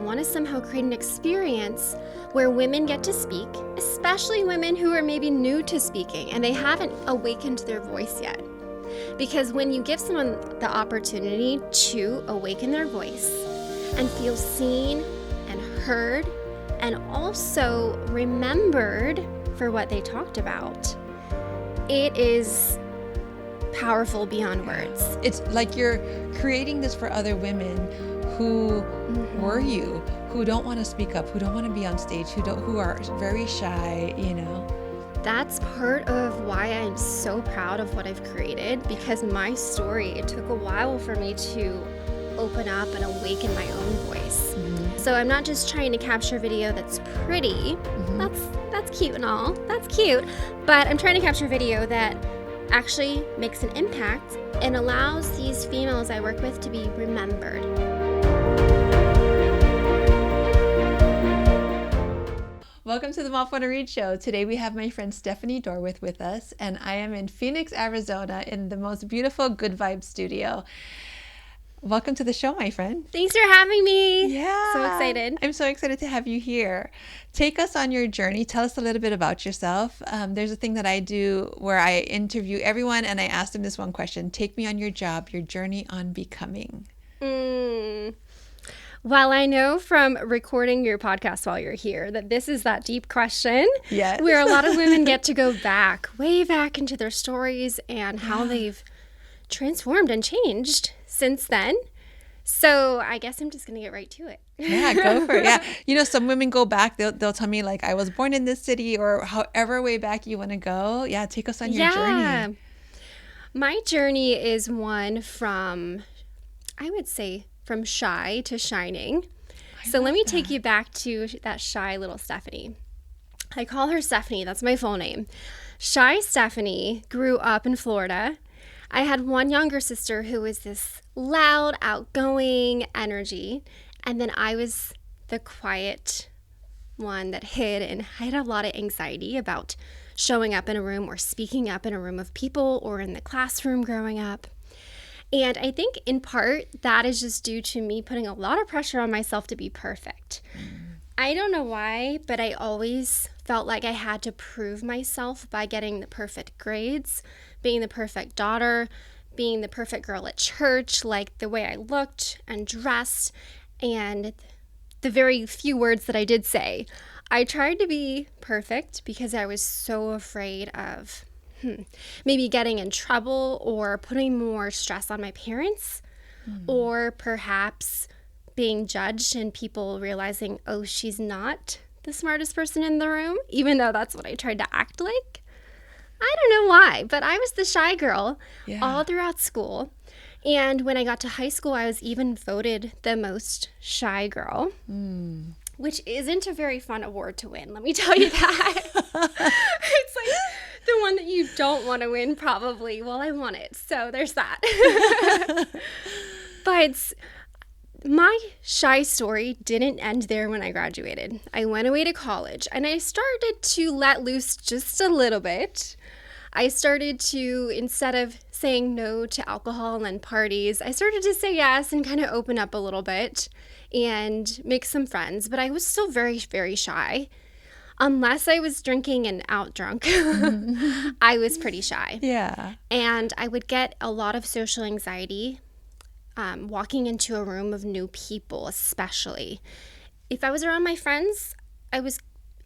want to somehow create an experience where women get to speak, especially women who are maybe new to speaking and they haven't awakened their voice yet. Because when you give someone the opportunity to awaken their voice and feel seen and heard and also remembered for what they talked about, it is powerful beyond words. It's like you're creating this for other women who were you, who don't want to speak up, who don't want to be on stage, who are very shy, you know. That's part of why I'm so proud of what I've created, because my story, it took a while for me to open up and awaken my own voice. So I'm not just trying to capture video that's pretty. That's cute and all. That's cute. But I'm trying to capture video that actually makes an impact and allows these females I work with to be remembered. Welcome to the Mapuana Reed Show. Today we have my friend Steph Dorworth with us, and I am in Phoenix, Arizona in the most beautiful Good Vibe studio. Welcome to the show, my friend. Thanks for having me. Yeah. So excited. I'm so excited to have you here. Take us on your journey. Tell us a little bit about yourself. There's a thing that I do where I interview everyone and I ask them this one question. Take me on your journey on becoming. Well, I know from recording your podcast while you're here that this is that deep question. Yes. Where a lot of women get to go way back into their stories and how they've transformed and changed since then. So I guess I'm just going to get right to it. Yeah, go for it. Yeah. You know, some women go back, they'll tell me like, I was born in this city, or however way back you want to go. Yeah, take us on your journey. My journey is one from, I would say, from shy to shining. So let me take you back to that shy little Stephanie. I call her Stephanie. That's my full name. Shy Stephanie grew up in Florida. I had one younger sister who was this loud, outgoing energy. And then I was the quiet one that hid, and I had a lot of anxiety about showing up in a room or speaking up in a room of people or in the classroom growing up. And I think in part that is just due to me putting a lot of pressure on myself to be perfect. I don't know why, but I always felt like I had to prove myself by getting the perfect grades, being the perfect daughter, being the perfect girl at church, like the way I looked and dressed, and the very few words that I did say. I tried to be perfect because I was so afraid of maybe getting in trouble or putting more stress on my parents, or perhaps being judged and people realizing, oh, she's not the smartest person in the room, even though that's what I tried to act like. I don't know why, but I was the shy girl all throughout school. And when I got to high school, I was even voted the most shy girl, which isn't a very fun award to win, let me tell you that. It's like the one that you don't want to win, probably. Well, I won it, so there's that. But my shy story didn't end there when I graduated. I went away to college, and I started to let loose just a little bit. I started to, instead of saying no to alcohol and parties, I started to say yes and kind of open up a little bit and make some friends. But I was still very, very shy. Unless I was drinking and out drunk, I was pretty shy. Yeah. And I would get a lot of social anxiety walking into a room of new people, especially. If I was around my friends, I was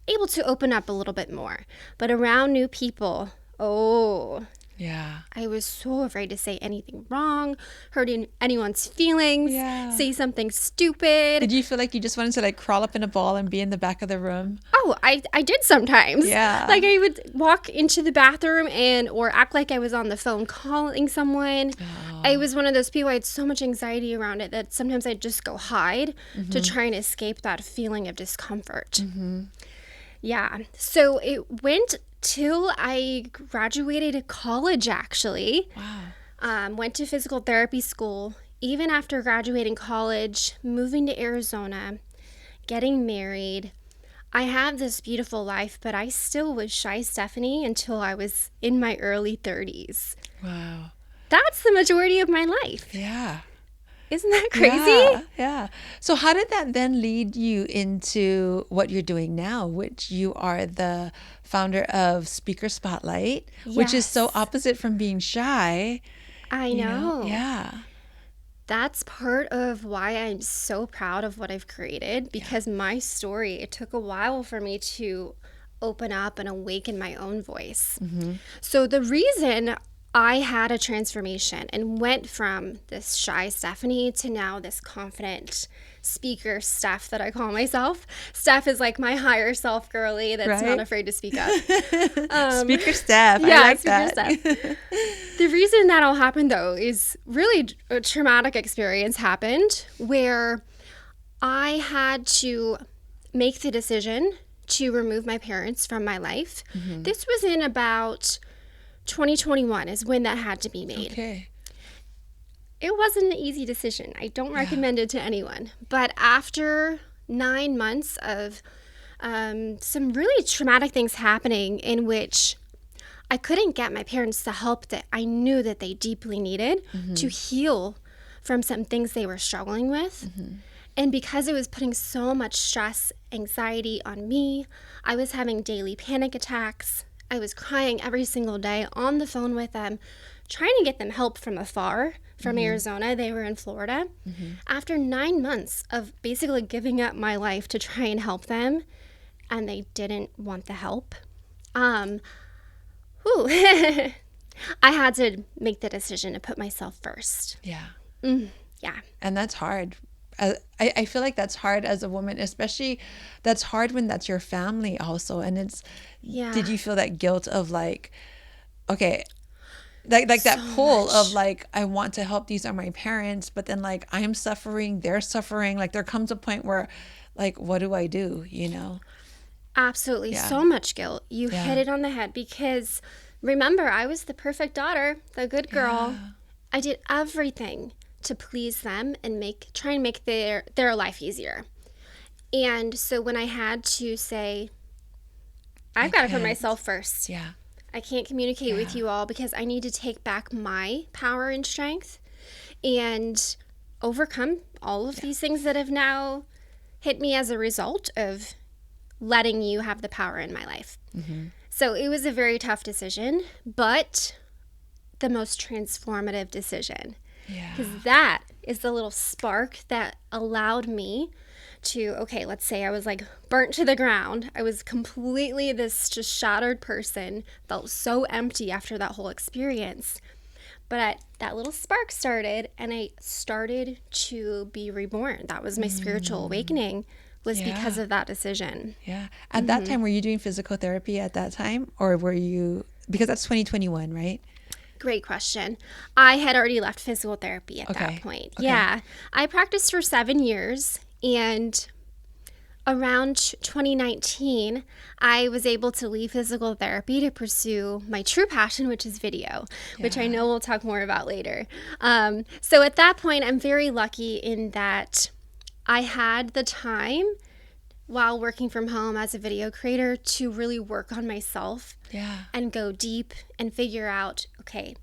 able to open up a little bit more. But around new people, I was so afraid to say anything wrong, hurting anyone's feelings, say something stupid. Did you feel like you just wanted to like crawl up in a ball and be in the back of the room? Oh, I did sometimes. Yeah. Like I would walk into the bathroom or act like I was on the phone calling someone. I was one of those people, I had so much anxiety around it that sometimes I'd just go hide to try and escape that feeling of discomfort. Yeah. So it went till I graduated college, actually. Wow. Went to physical therapy school. Even after graduating college, moving to Arizona, getting married. I have this beautiful life, but I still was shy Stephanie until I was in my early 30s. Wow. That's the majority of my life. Yeah. Isn't that crazy? Yeah, yeah. So how did that then lead you into what you're doing now, which you are the founder of Speaker Spotlight, which is so Yes, opposite from being shy, I you know? know. Yeah. That's part of why I'm so proud of what I've created, Yeah. because my story, it took a while for me to open up and awaken my own voice. Mm-hmm. So the reason I had a transformation and went from this shy Stephanie to now this confident speaker Steph that I call myself. Steph is like my higher self girly that's not Right? afraid to speak up. Speaker Steph. I Yeah, like speaker that. Steph. The reason that all happened though is really a traumatic experience happened where I had to make the decision to remove my parents from my life. Mm-hmm. This was in about 2021 is when that had to be made. Okay. It wasn't an easy decision. I don't recommend it to anyone. But after 9 months of some really traumatic things happening in which I couldn't get my parents the help that I knew that they deeply needed to heal from some things they were struggling with. And because it was putting so much stress, anxiety on me, I was having daily panic attacks. I was crying every single day on the phone with them, trying to get them help from afar, from Arizona. They were in Florida. After 9 months of basically giving up my life to try and help them, and they didn't want the help, I had to make the decision to put myself first. Yeah. Yeah. And that's hard. I feel like that's hard as a woman, especially that's hard when that's your family also. And it's, Yeah. did you feel that guilt of like, okay, like that So pull much. of like, I want to help, these are my parents, but then like I'm suffering, they're suffering. Like there comes a point where like, what do I do? You know? Absolutely. Yeah. So much guilt. You Yeah. hit it on the head because remember, I was the perfect daughter, the good girl. Yeah. I did everything to please them and try and make their life easier. And so when I had to say, I've got to put can't. myself first. Yeah. I can't communicate with Yeah. you all because I need to take back my power and strength and overcome all of these things that have now hit me as a result of letting you have the power in my life. So it was a very tough decision, but the most transformative decision. Yeah. Because that is the little spark that allowed me to, okay, let's say I was like burnt to the ground. I was completely this just shattered person, felt so empty after that whole experience. But that little spark started and I started to be reborn. That was my spiritual awakening, was because of that decision. Yeah. At that time, were you doing physical therapy at that time, or were you, because that's 2021, right? Great question. I had already left physical therapy at Okay. that point. Okay. Yeah. I practiced for 7 years, and around 2019, I was able to leave physical therapy to pursue my true passion, which is video, which I know we'll talk more about later. So at that point, I'm very lucky in that I had the time while working from home as a video creator to really work on myself Yeah. and go deep and figure out, okay,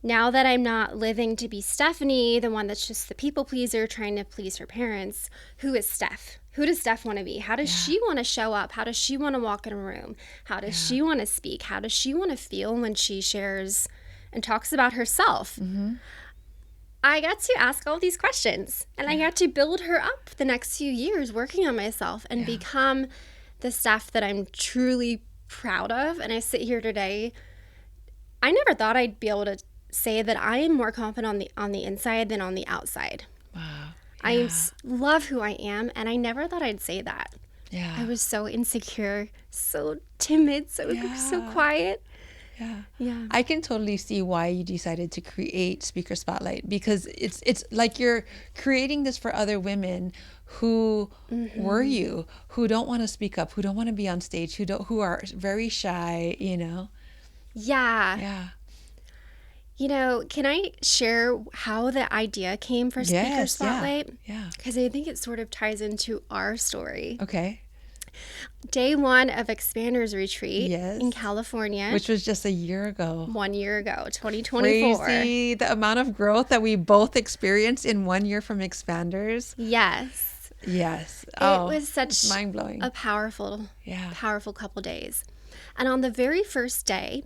now that I'm not living to be Stephanie, the one that's just the people pleaser trying to please her parents, who is Steph? Who does Steph want to be? How does she want to show up? How does she want to walk in a room? How does she want to speak? How does she want to feel when she shares and talks about herself? I got to ask all these questions and I got to build her up the next few years working on myself and become the Steph that I'm truly proud of. And I sit here today, I never thought I'd be able to say that I am more confident on the inside than on the outside. Wow. I love who I am, and I never thought I'd say that. Yeah. I was so insecure, so timid, so quiet. Yeah. Yeah. I can totally see why you decided to create Speaker Spotlight, because it's like you're creating this for other women who were you, who don't want to speak up, who don't want to be on stage, who are very shy, you know. Yeah. Yeah. You know, can I share how the idea came for Speaker Yes. Spotlight? Yeah. Because I think it sort of ties into our story. Okay. Day one of Expanders Retreat Yes. in California. Which was just a year ago. 1 year ago, 2024. Crazy, the amount of growth that we both experienced in 1 year from Expanders. Yes. Yes. It was such mind-blowing. a powerful couple days. And on the very first day,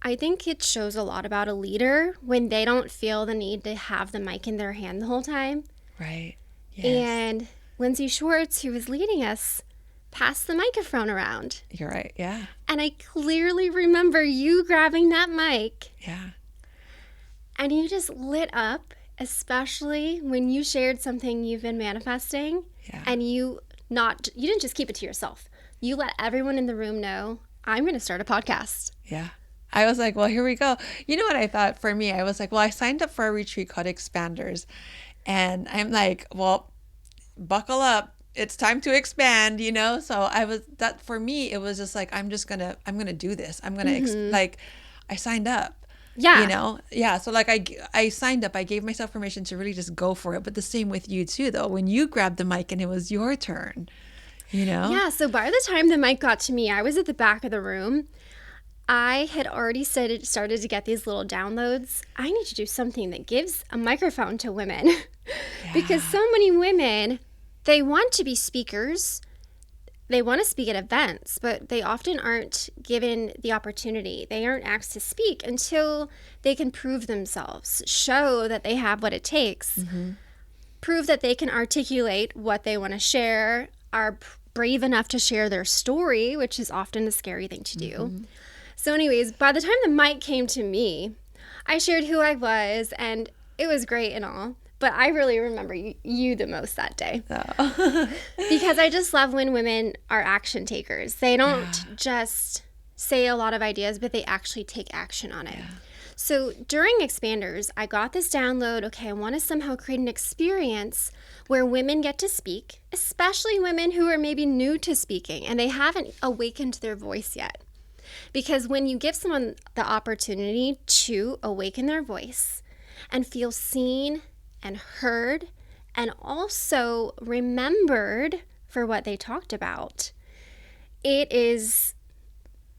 I think it shows a lot about a leader when they don't feel the need to have the mic in their hand the whole time. Right. Yes. And Lindsay Schwartz, who was leading us, passed the microphone around. You're right. Yeah. And I clearly remember you grabbing that mic. Yeah. And you just lit up, especially when you shared something you've been manifesting. Yeah. And you didn't just keep it to yourself. You let everyone in the room know, I'm going to start a podcast. Yeah. I was like, well, here we go. You know what I thought for me? I was like, well, I signed up for a retreat called Expanders. And I'm like, well, buckle up. It's time to expand, you know? So for me, it was just like, I'm going to do this. I'm going to, I signed up. Yeah. You know? Yeah. So like I signed up, I gave myself permission to really just go for it. But the same with you too, though, when you grabbed the mic and it was your turn, you know? Yeah. So by the time the mic got to me, I was at the back of the room. I had already started to get these little downloads. I need to do something that gives a microphone to women because so many women, they want to be speakers. They want to speak at events, but they often aren't given the opportunity. They aren't asked to speak until they can prove themselves, show that they have what it takes, prove that they can articulate what they want to share, are brave enough to share their story, which is often a scary thing to do. So anyways, by the time the mic came to me, I shared who I was, and it was great and all. But I really remember you the most that day. Oh. Because I just love when women are action takers. They don't just say a lot of ideas, but they actually take action on it. Yeah. So during Expanders, I got this download, okay, I want to somehow create an experience where women get to speak, especially women who are maybe new to speaking and they haven't awakened their voice yet. Because when you give someone the opportunity to awaken their voice and feel seen and heard and also remembered for what they talked about, it is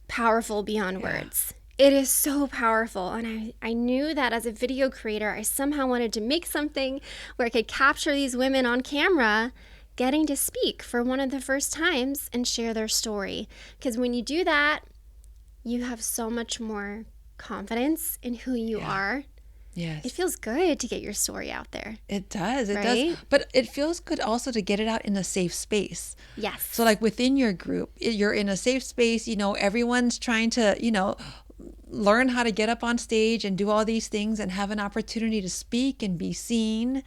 powerful beyond words. It is so powerful. And I knew that as a video creator, I somehow wanted to make something where I could capture these women on camera getting to speak for one of the first times and share their story. Because when you do that, you have so much more confidence in who you are. Yes. It feels good to get your story out there. It does. It right? does. But it feels good also to get it out in a safe space. Yes. So like within your group, you're in a safe space, you know, everyone's trying to, you know, learn how to get up on stage and do all these things and have an opportunity to speak and be seen.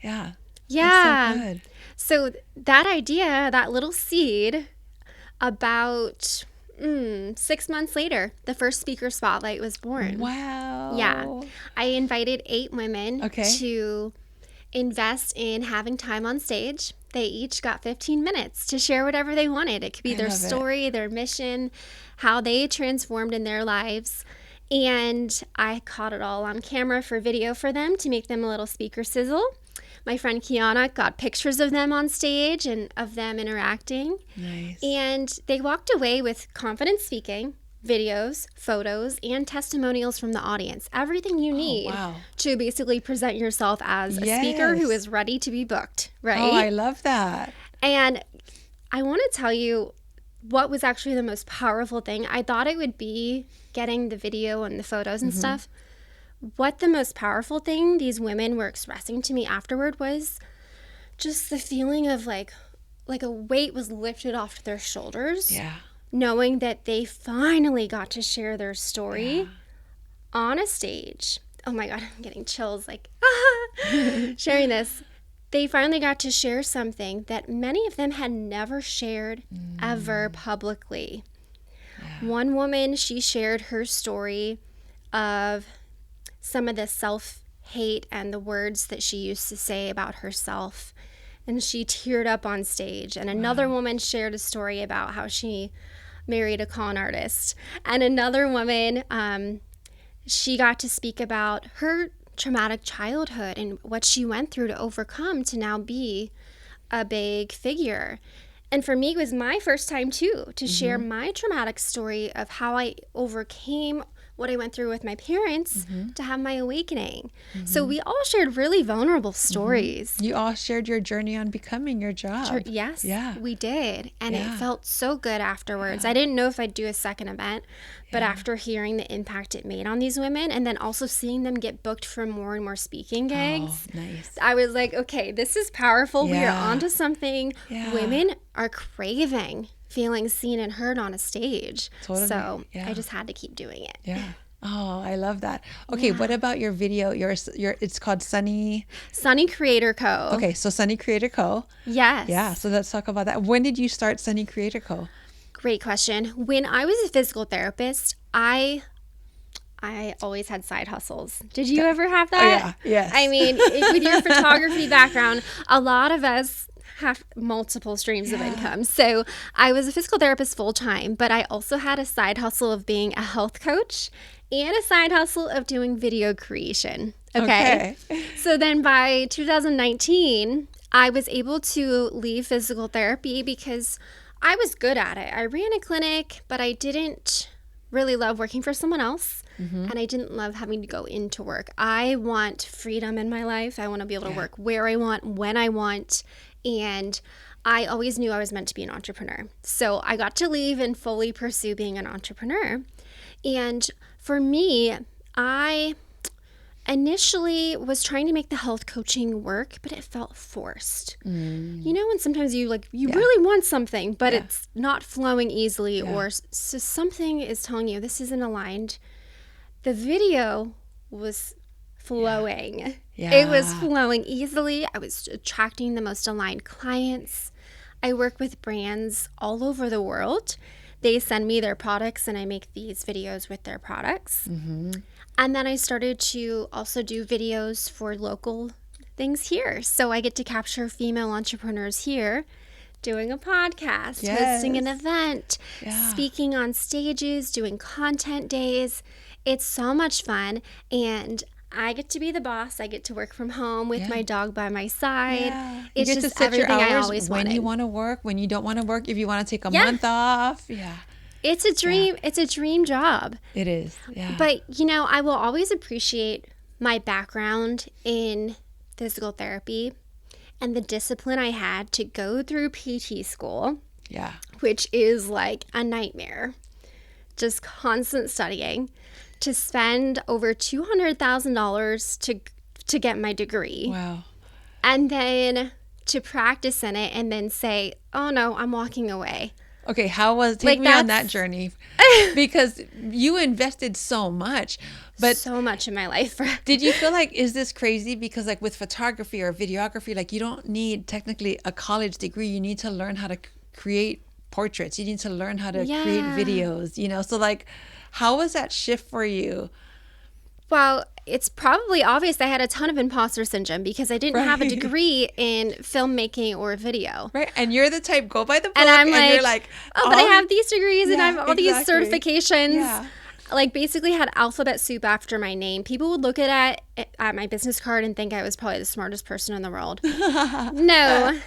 Yeah. Yeah. That's so good. So that idea, that little seed, about 6 months later, the first speaker spotlight was born. Wow. Yeah. I invited 8 women Okay. to invest in having time on stage. They each got 15 minutes to share whatever they wanted. It could be their story, their mission, how they transformed in their lives. And I caught it all on camera for video for them to make them a little speaker sizzle. My friend Kiana got pictures of them on stage and of them interacting. Nice. And they walked away with confident speaking, videos, photos, and testimonials from the audience. Everything you need to basically present yourself as a speaker who is ready to be booked, right? Oh, I love that. And I want to tell you what was actually the most powerful thing. I thought it would be getting the video and the photos and stuff. What the most powerful thing these women were expressing to me afterward was just the feeling of like a weight was lifted off their shoulders. Yeah. Knowing that they finally got to share their story on a stage. Oh my God, I'm getting chills like sharing this. They finally got to share something that many of them had never shared ever publicly. Yeah. One woman, she shared her story of some of the self-hate and the words that she used to say about herself. And she teared up on stage. And another woman shared a story about how she married a con artist. And another woman, she got to speak about her traumatic childhood and what she went through to overcome to now be a big figure. And for me, it was my first time too, to share my traumatic story of how I overcame what I went through with my parents to have my awakening. So we all shared really vulnerable stories. You all shared your journey on becoming your job. Yes, Yeah. we did. And it felt so good afterwards. Yeah. I didn't know if I'd do a second event, but after hearing the impact it made on these women, and then also seeing them get booked for more and more speaking gigs, Nice. I was like, okay, this is powerful. We are Yeah. onto something. Yeah. Women are craving feeling seen and heard on a stage. Totally. So Yeah. I just had to keep doing it. Yeah. Oh, I love that. Okay, what about your video? Your it's called Sunny. Sunny Creator Co. Okay, so Sunny Creator Co. Yes. Yeah, so let's talk about that. When did you start Sunny Creator Co? Great question. When I was a physical therapist, I always had side hustles. Did you ever have that? Yeah. Yes. I mean, with your photography background, a lot of us have multiple streams of income. So I was a physical therapist full time, but I also had a side hustle of being a health coach and a side hustle of doing video creation. Okay. So then by 2019, I was able to leave physical therapy because I was good at it. I ran a clinic, but I didn't really love working for someone else. And I didn't love having to go into work. I want freedom in my life. I want to be able to work where I want, when I want. And I always knew I was meant to be an entrepreneur. So I got to leave and fully pursue being an entrepreneur. And for me, I initially was trying to make the health coaching work, but it felt forced. You know, when sometimes you really want something, but it's not flowing easily, or something is telling you this isn't aligned. The video was flowing. It was flowing easily. I was attracting the most aligned clients. I work with brands all over the world. They send me their products and I make these videos with their products. And then I started to also do videos for local things here. So I get to capture female entrepreneurs here doing a podcast, hosting an event, speaking on stages, doing content days. It's so much fun. And I get to be the boss. I get to work from home with my dog by my side. It's you get just to set your everything I hours always when wanted. you want to work, when you don't want to work, if you want to take a month off. It's a dream. It's a dream job. It is. Yeah. But, you know, I will always appreciate my background in physical therapy and the discipline I had to go through PT school, which is like a nightmare. Just constant studying, to spend over $200,000 to get my degree. Wow. And then to practice in it and then say, oh no, I'm walking away. Okay, take me on that journey, because you invested so much, but so much in my life. Did you feel like, is this crazy? Because like with photography or videography, like you don't need technically a college degree. You need to learn how to create portraits. You need to learn how to create videos, you know? So like, how was that shift for you? Well, it's probably obvious I had a ton of imposter syndrome because I didn't have a degree in filmmaking or video. Right. And you're the type, go by the book. And I'm you're like, oh, but I have these degrees and I have all these certifications. Yeah. Like basically had alphabet soup after my name. People would look at my business card and think I was probably the smartest person in the world. No,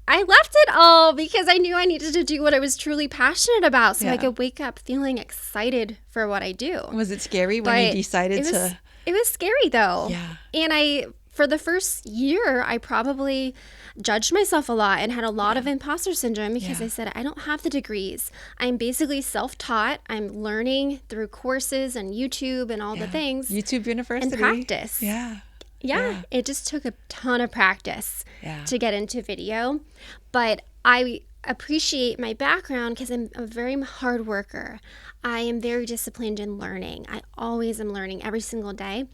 I left it all because I knew I needed to do what I was truly passionate about so I could wake up feeling excited for what I do. Was it scary when you decided to? It was scary though. Yeah. And for the first year, I probably judged myself a lot and had a lot of imposter syndrome because I said, I don't have the degrees. I'm basically self-taught. I'm learning through courses and YouTube and all the things. YouTube University. And practice. Yeah, it just took a ton of practice to get into video. But I appreciate my background because I'm a very hard worker. I am very disciplined in learning. I always am learning every single day.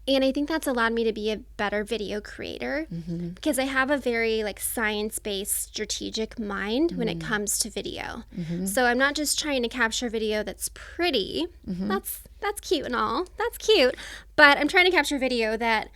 And I think that's allowed me to be a better video creator because I have a very like science-based strategic mind when it comes to video. So I'm not just trying to capture video that's pretty. That's cute and all. That's cute. But I'm trying to capture video that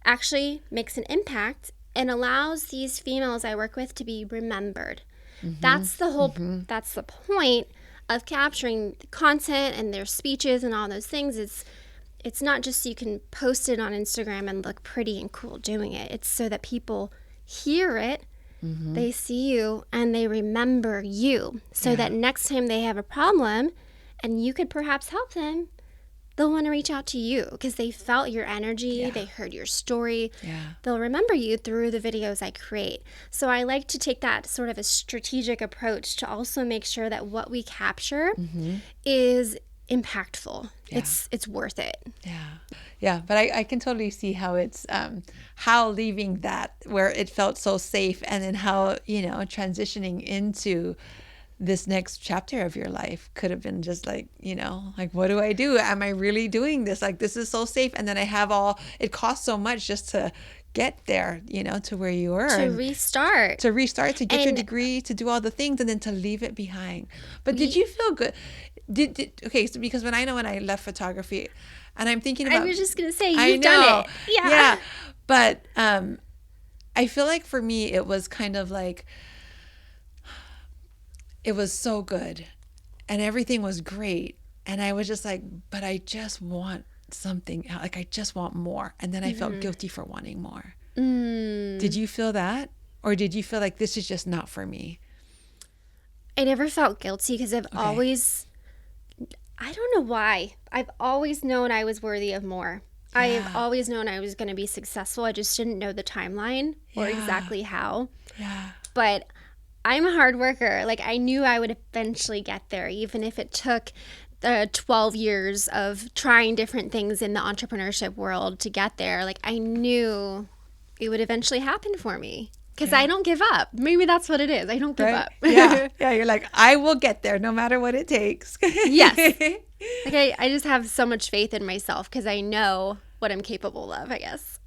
actually makes an impact and allows these females I work with to be remembered. That's the whole that's the point of capturing content and their speeches and all those things. It's not just so you can post it on Instagram and look pretty and cool doing it. It's so that people hear it They see you and they remember you, so that next time they have a problem and you could perhaps help them, they'll want to reach out to you because they felt your energy, they heard your story. They'll remember you through the videos I create. So I like to take that sort of a strategic approach to also make sure that what we capture is impactful. It's worth it. Yeah, but I can totally see how it's how leaving that where it felt so safe, and then how, you know, transitioning into this next chapter of your life could have been just like, you know, like, what do I do? Am I really doing this? Like, this is so safe, and then I have it costs so much just to get there, you know, to where you were, to restart, to get your degree, to do all the things, and then to leave it behind. But did you feel good? Okay, so because when I left photography, and I'm thinking about, I was just gonna say, you've done it. Yeah. But I feel like for me it was kind of like, it was so good and everything was great, and I was just like, but I just want something, like I just want more, and then I felt guilty for wanting more. Did you feel that, or did you feel like this is just not for me? I never felt guilty because I've always, I don't know why, I've always known I was worthy of more. I've always known I was going to be successful. I just didn't know the timeline or exactly how. But I'm a hard worker. Like, I knew I would eventually get there, even if it took 12 years of trying different things in the entrepreneurship world to get there. Like, I knew it would eventually happen for me. Because I don't give up. Maybe that's what it is. I don't give up. Yeah, you're like, I will get there no matter what it takes. Yes. Like, I just have so much faith in myself because I know what I'm capable of, I guess.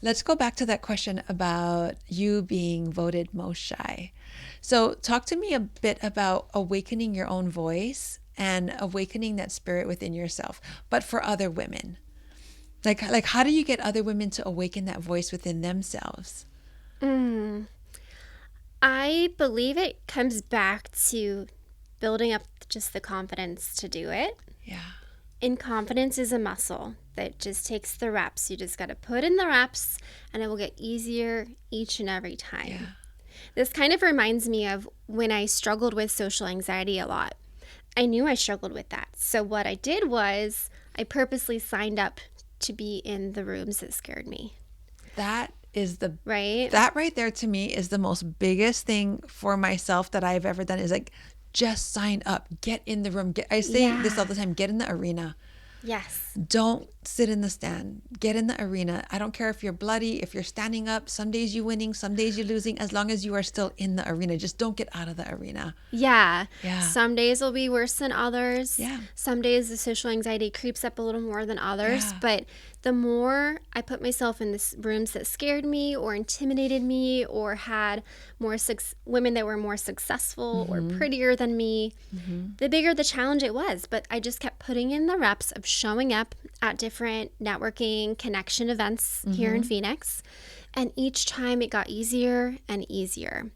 Let's go back to that question about you being voted most shy. So talk to me a bit about awakening your own voice and awakening that spirit within yourself, but for other women. Like how do you get other women to awaken that voice within themselves? I believe it comes back to building up just the confidence to do it. And confidence is a muscle that just takes the reps. You just got to put in the reps and it will get easier each and every time. This kind of reminds me of when I struggled with social anxiety a lot. I knew I struggled with that. So what I did was I purposely signed up to be in the rooms that scared me. That is the right. That right there to me is the most biggest thing for myself that I've ever done, is like, just sign up, get in the room. I say this all the time, get in the arena. Yes. Don't sit in the stand. Get in the arena. I don't care if you're bloody, if you're standing up. Some days you're winning, some days you're losing. As long as you are still in the arena, just don't get out of the arena. Yeah. Some days will be worse than others. Yeah. Some days the social anxiety creeps up a little more than others. But the more I put myself in the rooms that scared me or intimidated me or had more women that were more successful or prettier than me, the bigger the challenge it was. But I just kept putting in the reps of showing up at different networking connection events here in Phoenix. And each time it got easier and easier.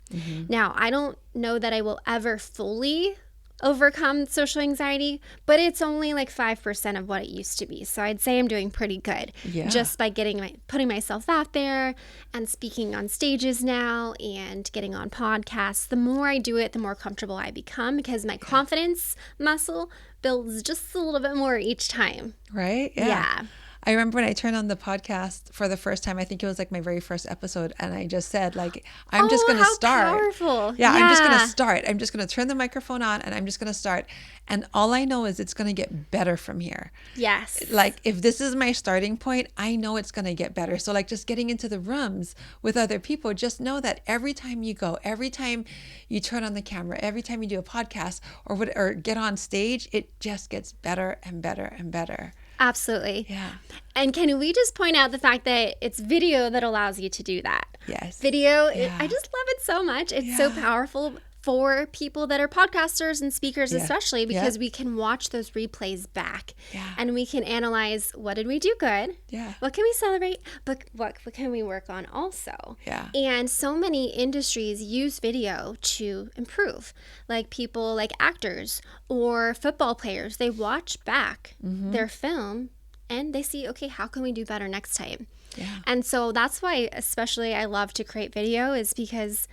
Now, I don't know that I will ever fully overcome social anxiety, but it's only like 5% of what it used to be. So I'd say I'm doing pretty good just by putting myself out there and speaking on stages now and getting on podcasts. The more I do it, the more comfortable I become because my confidence muscle builds just a little bit more each time. Right? Yeah. I remember when I turned on the podcast for the first time, I think it was like my very first episode, and I just said, like, I'm just going to start. Powerful. I'm just going to start. I'm just going to turn the microphone on and I'm just going to start. And all I know is it's going to get better from here. Yes. Like, if this is my starting point, I know it's going to get better. So like, just getting into the rooms with other people, just know that every time you go, every time you turn on the camera, every time you do a podcast or get on stage, it just gets better and better and better. Absolutely. Yeah. And can we just point out the fact that it's video that allows you to do that? Yes. Video, I just love it so much. It's so powerful for people that are podcasters and speakers especially because we can watch those replays back and we can analyze, what did we do good? What can we celebrate? But what can we work on also? And so many industries use video to improve. Like people like actors or football players, they watch back their film and they see, okay, how can we do better next time? Yeah. And so that's why especially I love to create video, is because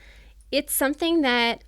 it's something that,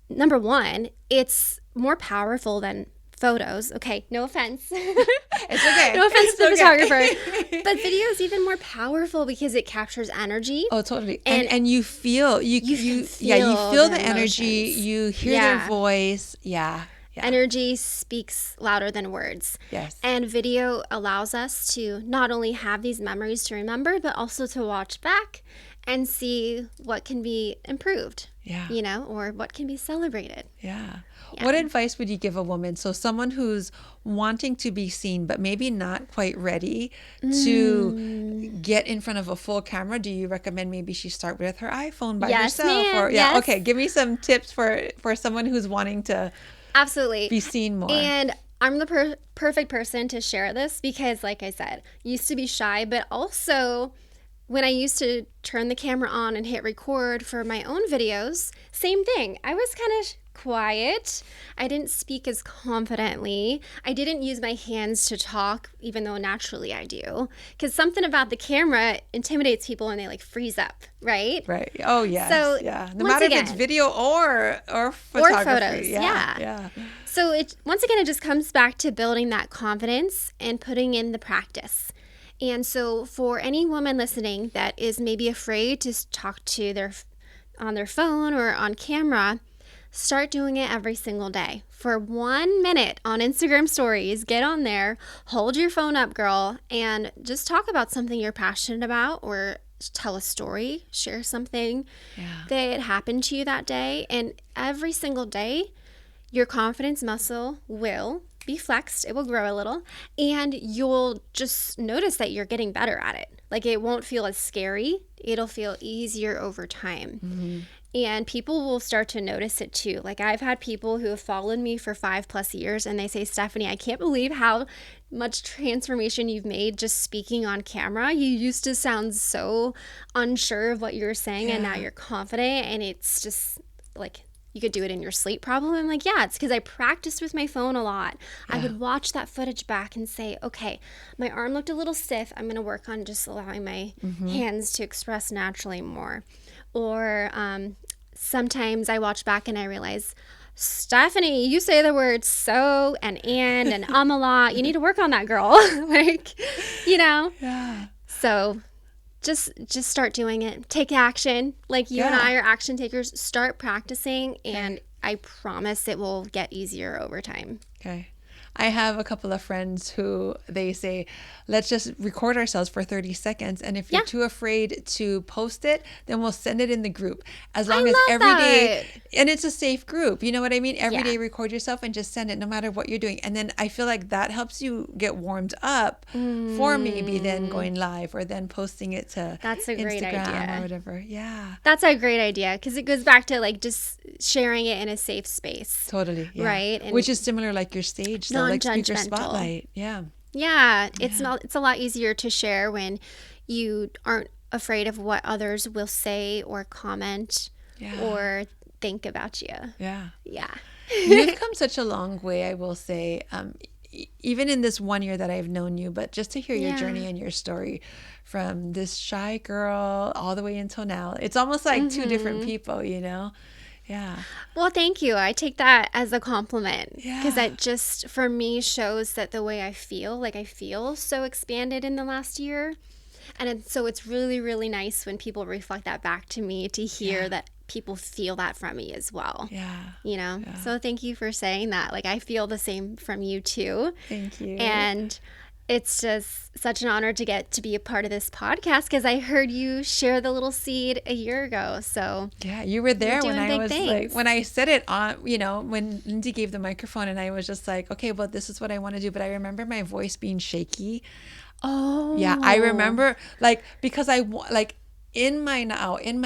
number one, it's more powerful than photos. Okay, no offense. It's okay. No offense It's to the okay. photographer. But video is even more powerful because it captures energy. Oh, totally. And And you feel you you feel you feel the their energy, emotions. you hear their voice. Yeah. Yeah. Energy speaks louder than words. Yes. And video allows us to not only have these memories to remember, but also to watch back and see what can be improved. Yeah. You know, or what can be celebrated. Yeah. Yeah. What advice would you give a woman? So someone who's wanting to be seen, but maybe not quite ready to get in front of a full camera. Do you recommend maybe she start with her iPhone by Yes, herself? ma'am. Or yeah. Yes. Okay. Give me some tips for someone who's wanting to Absolutely. be seen more. And I'm the perfect person to share this because, like I said, used to be shy, but also when I used to turn the camera on and hit record for my own videos, same thing. I was kind of quiet. I didn't speak as confidently. I didn't use my hands to talk, even though naturally I do. Because something about the camera intimidates people and they like freeze up, right? Right. Oh, yes. So, yeah. No once matter if again- it's video or photography. Or photos, yeah. Yeah. So it once again, it just comes back to building that confidence and putting in the practice. And so for any woman listening that is maybe afraid to talk to on their phone or on camera, start doing it every single day. For 1 minute on Instagram stories, get on there, hold your phone up, girl, and just talk about something you're passionate about, or tell a story, share something that happened to you that day. And every single day, your confidence muscle will be flexed. It will grow a little, and you'll just notice that you're getting better at it. Like, it won't feel as scary. It'll feel easier over time. Mm-hmm. And people will start to notice it too. Like, I've had people who have followed me for 5+ years, and they say, Stephanie, I can't believe how much transformation you've made just speaking on camera. You used to sound so unsure of what you were saying, and now you're confident, and it's just like, you could do it in your sleep probably. I'm like, yeah, it's because I practiced with my phone a lot. I would watch that footage back and say, okay, my arm looked a little stiff. I'm going to work on just allowing my hands to express naturally more. Or sometimes I watch back and I realize, Stephanie, you say the words so and a lot. You need to work on that, girl. Like, you know? Yeah. So just start doing it. Take action. Like you and I are action takers. Start practicing, and I promise it will get easier over time. Okay. I have a couple of friends who they say, let's just record ourselves for 30 seconds. And if you're too afraid to post it, then we'll send it in the group. As long as every day, and it's a safe group. You know what I mean? Every day record yourself and just send it no matter what you're doing. And then I feel like that helps you get warmed up for maybe then going live or then posting it to That's a great Instagram idea. or whatever. Yeah. That's a great idea, because it goes back to like just sharing it in a safe space. Totally. Yeah. Right? And which is similar like your stage. So like speaker non-judgmental. spotlight. Yeah. Yeah, it's a lot easier to share when you aren't afraid of what others will say or comment or think about you. Yeah. Yeah. You've come such a long way, I will say, even in this 1 year that I've known you, but just to hear your journey and your story from this shy girl all the way until now, it's almost like two different people, you know? Yeah. Well, thank you. I take that as a compliment, because Yeah. that just, for me, shows that the way I feel, like I feel so expanded in the last year. And so it's really, really nice when people reflect that back to me, to hear that people feel that from me as well. Yeah. You know? So thank you for saying that. Like, I feel the same from you too. Thank you. And it's just such an honor to get to be a part of this podcast, because I heard you share the little seed a year ago. So yeah, you were there when doing I big was things. like, when I said it on, you know, when Lindsay gave the microphone and I was just like, okay, well, this is what I want to do. But I remember my voice being shaky. Oh. Yeah, I remember, like, because like in my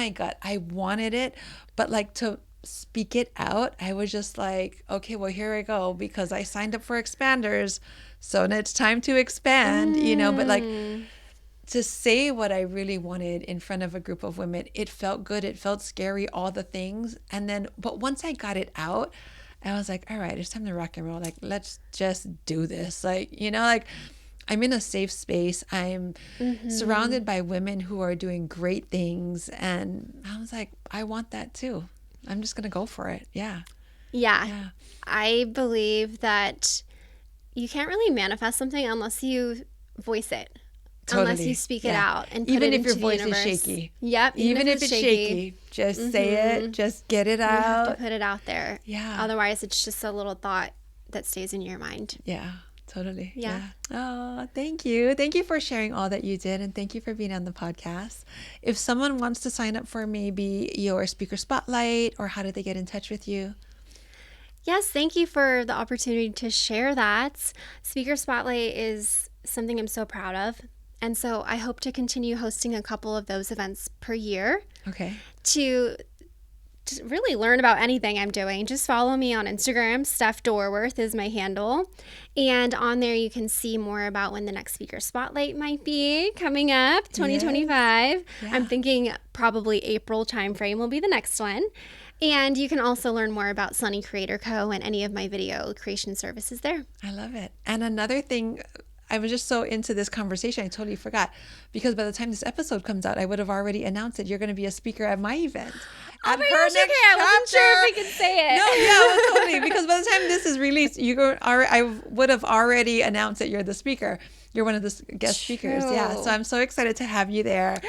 gut, I wanted it, but like to speak it out, I was just like, okay, well, here I go, because I signed up for expanders, so it's time to expand, you know. But like, to say what I really wanted in front of a group of women, it felt good, it felt scary, all the things. And then, but once I got it out, I was like, all right, it's time to rock and roll. Like, let's just do this. Like, you know, like, I'm in a safe space. I'm surrounded by women who are doing great things. And I was like, I want that too. I'm just going to go for it. Yeah. Yeah. I believe that you can't really manifest something unless you voice it. Totally. Unless you speak it out and put even it if your into voice the universe. is shaky. Yep. Even if it's shaky, just say it. Just get it out. You have to put it out there. Yeah. Otherwise, it's just a little thought that stays in your mind. Yeah. Totally. Yeah. Oh, thank you. Thank you for sharing all that you did. And thank you for being on the podcast. If someone wants to sign up for maybe your speaker spotlight, or how do they get in touch with you? Yes, thank you for the opportunity to share that. Speaker Spotlight is something I'm so proud of. And so I hope to continue hosting a couple of those events per year. Okay. To really learn about anything I'm doing. Just follow me on Instagram. Steph Dorworth is my handle. And on there you can see more about when the next Speaker Spotlight might be coming up, 2025. Yeah. I'm thinking probably April timeframe will be the next one. And you can also learn more about Sunny Creator Co. and any of my video creation services there. I love it. And another thing, I was just so into this conversation, I totally forgot. Because by the time this episode comes out, I would have already announced that you're going to be a speaker at my event. Oh my gosh, okay. I wasn't sure if we could say it. No, yeah, well, totally. Because by the time this is released, I would have already announced that you're the speaker. You're one of the guest speakers. Yeah. So I'm so excited to have you there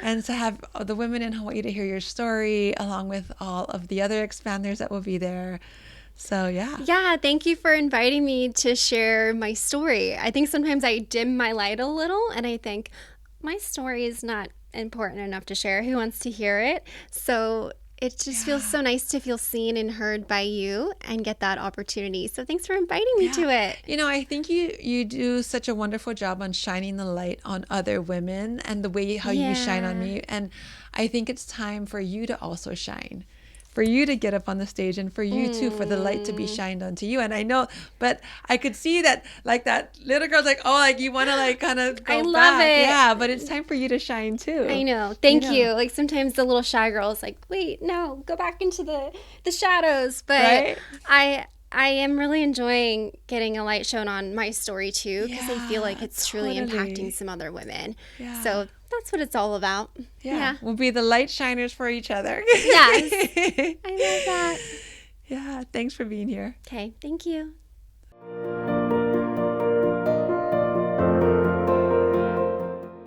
and to have the women in Hawaii to hear your story, along with all of the other expanders that will be there. So, yeah. Yeah. Thank you for inviting me to share my story. I think sometimes I dim my light a little and I think my story is not important enough to share. Who wants to hear it? So it just feels so nice to feel seen and heard by you and get that opportunity. So thanks for inviting me to it. You know, I think you do such a wonderful job on shining the light on other women and the way how you shine on me. And I think it's time for you to also shine. For you to get up on the stage and for you too, for the light to be shined onto you. And I know, but I could see that, like that little girl's like, oh, like you want to like kind of go I love back. it. Yeah, but it's time for you to shine too. I know. Thank you. Like sometimes the little shy girl is like, wait, no, go back into the shadows. But I am really enjoying getting a light shown on my story too, because I feel like it's truly impacting some other women. Yeah. So that's what it's all about. Yeah. We'll be the light shiners for each other. Yes. I love that. Yeah. Thanks for being here. Okay. Thank you.